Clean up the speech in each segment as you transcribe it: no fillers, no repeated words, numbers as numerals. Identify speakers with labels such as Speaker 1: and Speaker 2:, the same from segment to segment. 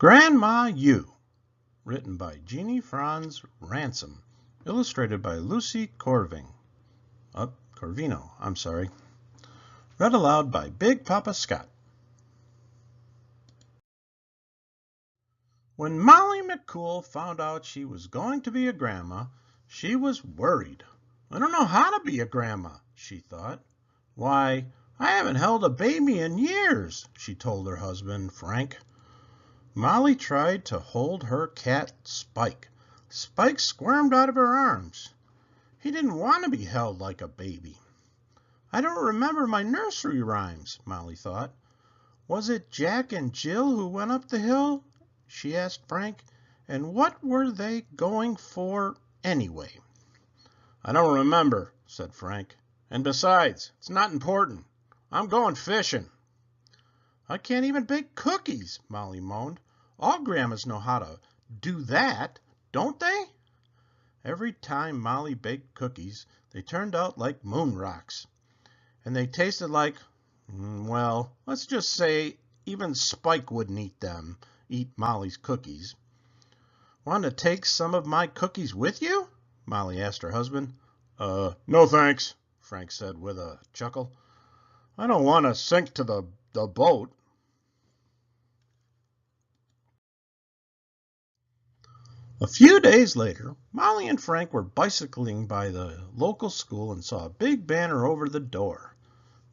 Speaker 1: Grandma You, written by Jeanie Franz Ransom, illustrated by Lucy Corvino, read aloud by Big Papa Scott. When Molly McCool found out she was going to be a grandma, she was worried. I don't know how to be a grandma, she thought. Why, I haven't held a baby in years, she told her husband, Frank. Molly tried to hold her cat, Spike. Spike squirmed out of her arms. He didn't want to be held like a baby. I don't remember my nursery rhymes, Molly thought. Was it Jack and Jill who went up the hill? She asked Frank. And what were they going for anyway? I don't remember, said Frank. And besides, it's not important. I'm going fishing. I can't even bake cookies, Molly moaned. All grandmas know how to do that, don't they? Every time Molly baked cookies, they turned out like moon rocks. And they tasted like, well, let's just say even Spike wouldn't eat Molly's cookies. Want to take some of my cookies with you? Molly asked her husband. No thanks, Frank said with a chuckle. I don't want to sink to the boat. A few days later, Molly and Frank were bicycling by the local school and saw a big banner over the door.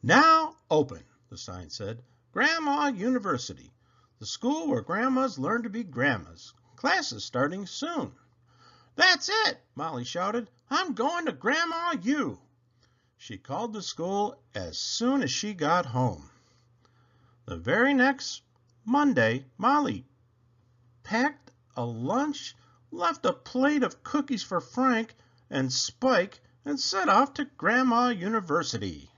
Speaker 1: Now open, the sign said. Grandma University, the school where grandmas learn to be grandmas. Class is starting soon. That's it, Molly shouted. I'm going to Grandma U. She called the school as soon as she got home. The very next Monday, Molly packed a lunch, left a plate of cookies for Frank and Spike, and set off to Grandma University.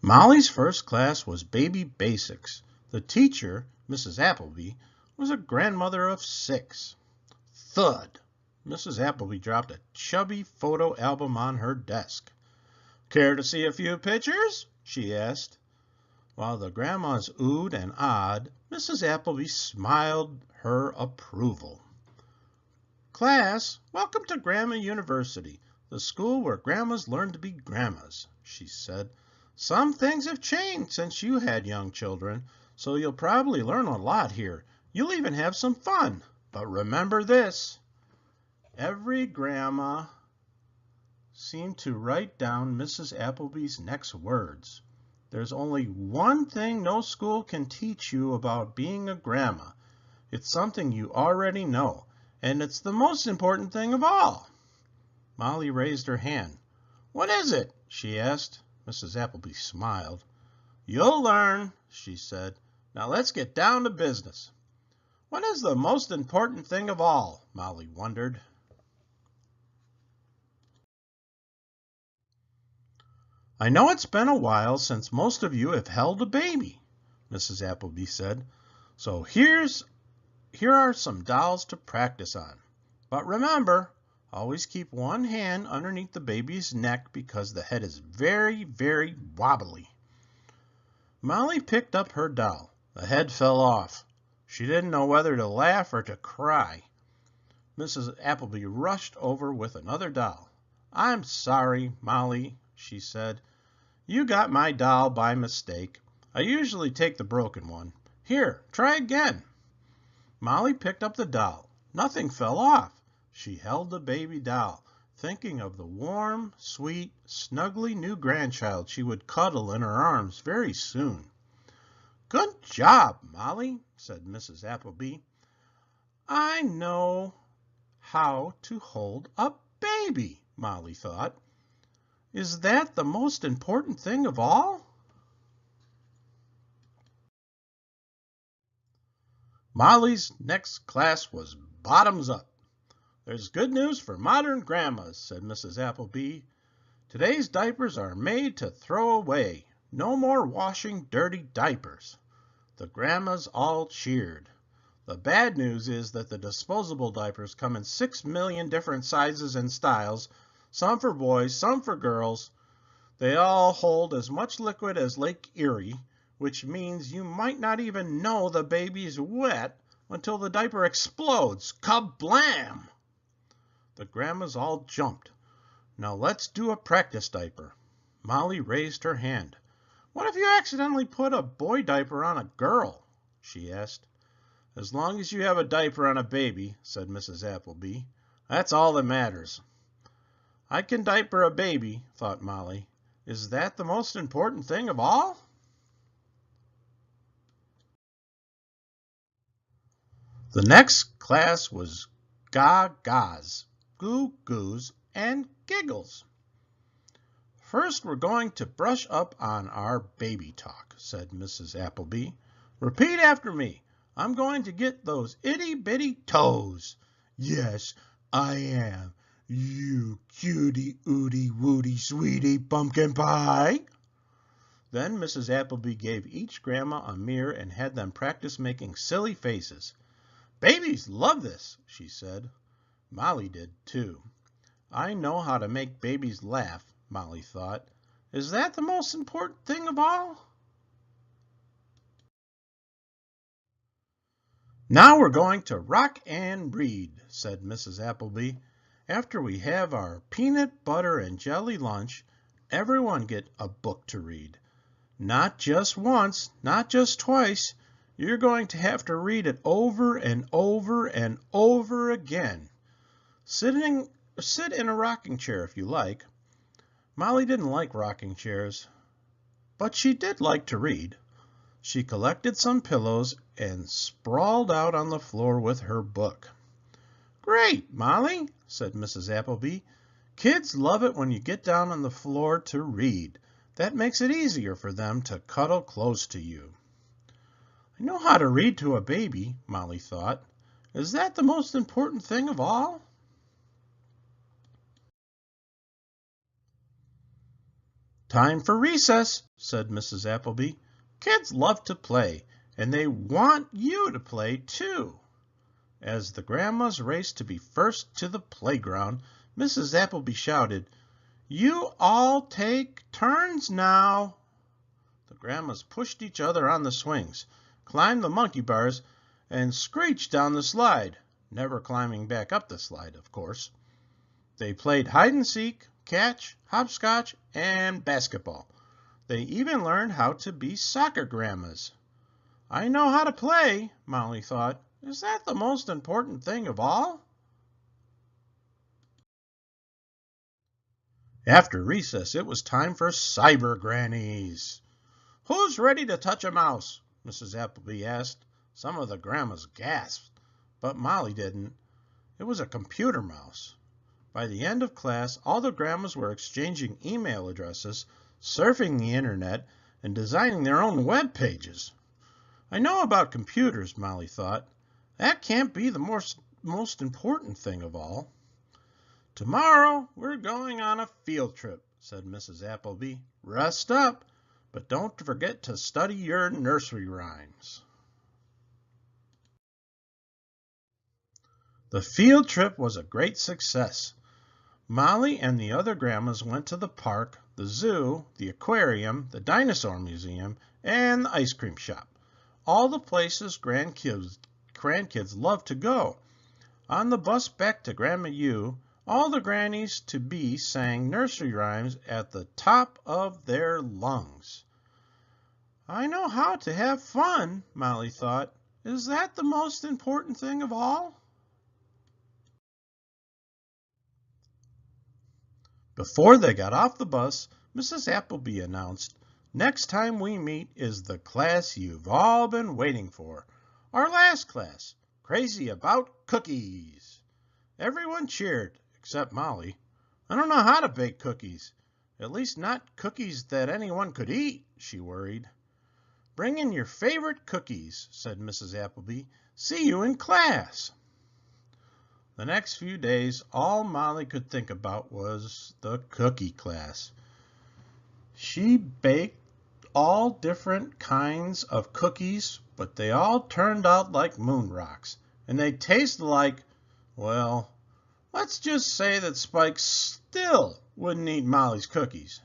Speaker 1: Molly's first class was Baby Basics. The teacher, Mrs. Appleby, was a grandmother of 6. Thud! Mrs. Appleby dropped a chubby photo album on her desk. Care to see a few pictures? She asked. While the grandmas oohed and ahed, Mrs. Appleby smiled her approval. Class, welcome to Grandma University, the school where grandmas learn to be grandmas, she said. Some things have changed since you had young children, so you'll probably learn a lot here. You'll even have some fun. But remember this, every grandma seemed to write down Mrs. Appleby's next words. There's only one thing no school can teach you about being a grandma. It's something you already know, and it's the most important thing of all. Molly raised her hand. What is it? She asked. Mrs. Appleby smiled. You'll learn, she said. Now let's get down to business. What is the most important thing of all? Molly wondered. I know it's been a while since most of you have held a baby, Mrs. Appleby said. So here are some dolls to practice on. But remember, always keep one hand underneath the baby's neck because the head is very, very wobbly. Molly picked up her doll. The head fell off. She didn't know whether to laugh or to cry. Mrs. Appleby rushed over with another doll. I'm sorry, Molly, she said. You got my doll by mistake. I usually take the broken one. Here, try again. Molly picked up the doll. Nothing fell off. She held the baby doll, thinking of the warm, sweet, snuggly new grandchild she would cuddle in her arms very soon. Good job, Molly, said Mrs. Appleby. I know how to hold a baby, Molly thought. Is that the most important thing of all? Molly's next class was Bottoms Up. There's good news for modern grandmas, said Mrs. Appleby. Today's diapers are made to throw away. No more washing dirty diapers. The grandmas all cheered. The bad news is that the disposable diapers come in 6 million different sizes and styles, some for boys, some for girls. They all hold as much liquid as Lake Erie, which means you might not even know the baby's wet until the diaper explodes. Kablam! The grandmas all jumped. Now let's do a practice diaper. Molly raised her hand. What if you accidentally put a boy diaper on a girl? She asked. As long as you have a diaper on a baby, said Mrs. Appleby, that's all that matters. I can diaper a baby, thought Molly. Is that the most important thing of all? The next class was Gagas, Goo Goos, and Giggles. First, we're going to brush up on our baby talk, said Mrs. Appleby. Repeat after me. I'm going to get those itty-bitty toes. Yes, I am. You cutie, ooty, wooty, sweetie, pumpkin pie. Then Mrs. Appleby gave each grandma a mirror and had them practice making silly faces. Babies love this, she said. Molly did, too. I know how to make babies laugh, Molly thought. Is that the most important thing of all? Now we're going to rock and read, said Mrs. Appleby. After we have our peanut butter and jelly lunch, everyone get a book to read. Not just once, not just twice. You're going to have to read it over and over and over again. Sit in a rocking chair if you like. Molly didn't like rocking chairs, but she did like to read. She collected some pillows and sprawled out on the floor with her book. Great, Molly, said Mrs. Appleby. Kids love it when you get down on the floor to read. That makes it easier for them to cuddle close to you. I know how to read to a baby, Molly thought. Is that the most important thing of all? Time for recess, said Mrs. Appleby. Kids love to play, and they want you to play too. As the grandmas raced to be first to the playground, Mrs. Appleby shouted, You all take turns now. The grandmas pushed each other on the swings, climbed the monkey bars, and screeched down the slide, never climbing back up the slide, of course. They played hide-and-seek, catch, hopscotch, and basketball. They even learned how to be soccer grandmas. I know how to play, Molly thought. Is that the most important thing of all? After recess, it was time for cyber grannies. Who's ready to touch a mouse? Mrs. Appleby asked. Some of the grandmas gasped, but Molly didn't. It was a computer mouse. By the end of class, all the grandmas were exchanging email addresses, surfing the internet, and designing their own web pages. I know about computers, Molly thought. That can't be the most important thing of all. Tomorrow, we're going on a field trip, said Mrs. Appleby. Rest up, but don't forget to study your nursery rhymes. The field trip was a great success. Molly and the other grandmas went to the park, the zoo, the aquarium, the dinosaur museum, and the ice cream shop. All the places grandkids love to go. On the bus back to Grandma U, all the grannies to be sang nursery rhymes at the top of their lungs. I know how to have fun, Molly thought. Is that the most important thing of all? Before they got off the bus, Mrs. Appleby announced, Next time we meet is the class you've all been waiting for. Our last class, Crazy About Cookies. Everyone cheered, except Molly. I don't know how to bake cookies. At least not cookies that anyone could eat, she worried. Bring in your favorite cookies, said Mrs. Appleby. See you in class. The next few days, all Molly could think about was the cookie class. She baked all different kinds of cookies, but they all turned out like moon rocks, and they tasted like, well, let's just say that Spike still wouldn't eat Molly's cookies.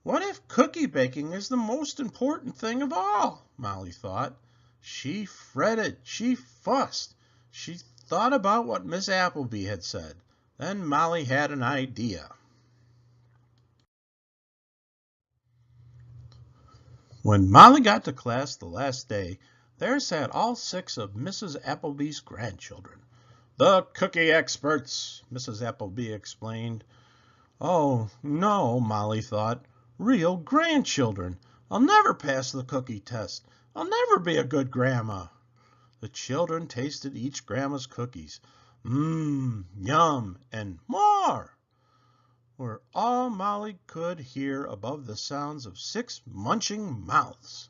Speaker 1: What if cookie baking is the most important thing of all? Molly thought. She fretted. She fussed. She thought about what Miss Appleby had said. Then Molly had an idea. When Molly got to class the last day, there sat all 6 of Mrs. Appleby's grandchildren. "The cookie experts," Mrs. Appleby explained. Oh, no, Molly thought. Real grandchildren. I'll never pass the cookie test. I'll never be a good grandma. The children tasted each grandma's cookies. Mmm, yum, and more were all Molly could hear above the sounds of 6 munching mouths.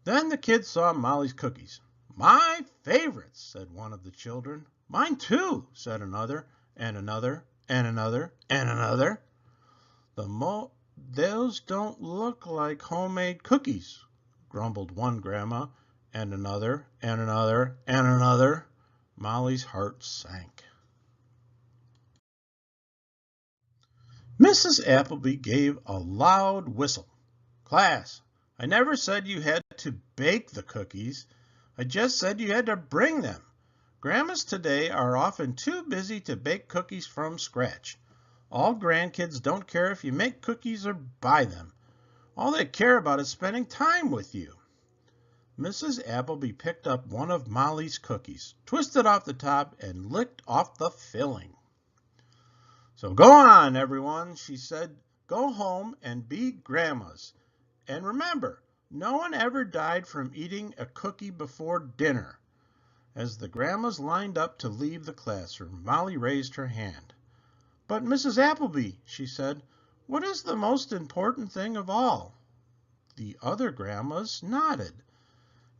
Speaker 1: Then the kids saw Molly's cookies. "My favorites," said one of the children. "Mine too," said another, and another, and another, and another. Those don't look like homemade cookies," grumbled one grandma, and another, and another, and another. Molly's heart sank. Mrs. Appleby gave a loud whistle. "Class, I never said you had to bake the cookies. I just said you had to bring them. Grandmas today are often too busy to bake cookies from scratch. All grandkids don't care if you make cookies or buy them. All they care about is spending time with you." Mrs. Appleby picked up one of Molly's cookies, twisted off the top, and licked off the filling. "So go on, everyone," she said. "Go home and be grandmas. And remember, no one ever died from eating a cookie before dinner." As the grandmas lined up to leave the classroom, Molly raised her hand. "But Mrs. Appleby," she said, "what is the most important thing of all?" The other grandmas nodded.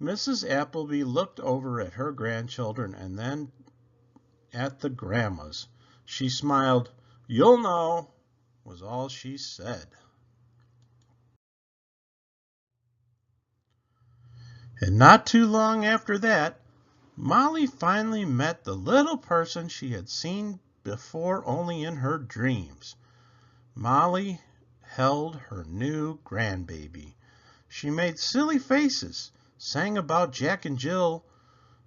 Speaker 1: Mrs. Appleby looked over at her grandchildren and then at the grandmas. She smiled. "You'll know," was all she said. And not too long after that, Molly finally met the little person she had seen before only in her dreams. Molly held her new grandbaby. She made silly faces, sang about Jack and Jill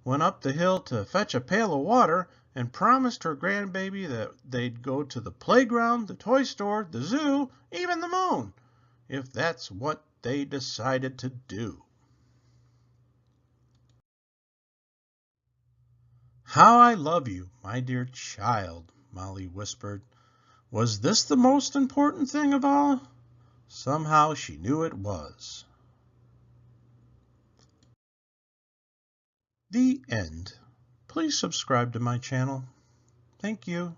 Speaker 1: went up the hill to fetch a pail of water, and promised her grandbaby that they'd go to the playground, the toy store, the zoo, even the moon, if that's what they decided to do. "How I love you, my dear child," Molly whispered. Was this the most important thing of all? Somehow she knew it was. The end. Please subscribe to my channel. Thank you.